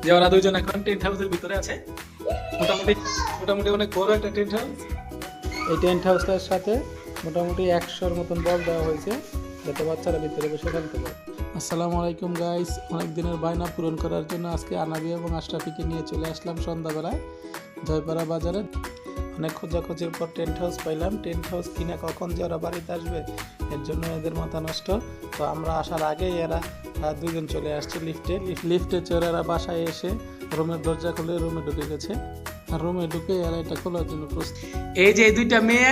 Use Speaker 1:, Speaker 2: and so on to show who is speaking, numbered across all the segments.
Speaker 1: যে ওরা দুইজন এখন টেন্ট হাউসের ভিতরে আছে। মোটামুটি মোটামুটি অনেক বড় একটা টেন্ট হাউস। এই টেন্ট হাউসটার সাথে মোটামুটি 100-র মতন বল দেওয়া হয়েছে যাতে বাচ্চারা ভিতরে বসে খেলতে পারে। আসসালামু আলাইকুম গাইস, অনেক দিনের বায়না পূরণ করার জন্য আজকে আনাবি এবং আশরাফিকে নিয়ে চলে আসলাম সন্ধ্যাবেলায় জয়পাড়া বাজারে। অনেক খোঁজাখুঁজির পর টেন্ট হাউস পাইলাম। টেন্ট হাউস কিনা কখন যে ওরা বাড়িতে আসবে এর জন্য এদের মাথা নষ্ট। তো আমরা আসার আগেই এরা দুজন চলে আসছে লিফটে চড়ে এরা বাসায় এসে রুমের দরজা খুলে রুমে ঢুকে গেছে। আর রুমে ঢুকে এরা এটা খোলার জন্য প্রস্তুত। এই যে দুইটা মেয়ে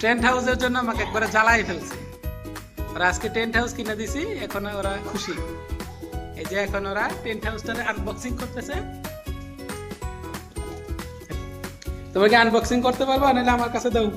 Speaker 1: টেন্ট হাউসের জন্য আমাকে একবারে জ্বালাই ফেলছে। ওরা আজকে টেন্ট হাউস কিনে দিছি, এখন ওরা খুশি। এই যে এখন ওরা টেন্ট হাউসটারে আনবক্সিং করতেছে। তোমাকে আনবক্সিং করতে পারবা, নাহলে আমার কাছে দাও।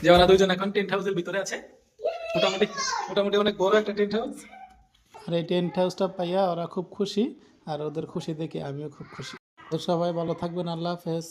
Speaker 1: যে ওরা দুইজন এখন টেন্ট হাউসের ভিতরে আছে। মোটামুটি মোটামুটি অনেক বড় একটা টেন্ট হাউস। আর এই টেন্ট হাউসটা পাইয়া ওরা খুব খুশি, আর ওদের খুশি দেখে আমিও খুব খুশি। তো সবাই ভালো থাকবেন, আল্লাহ হাফেজ।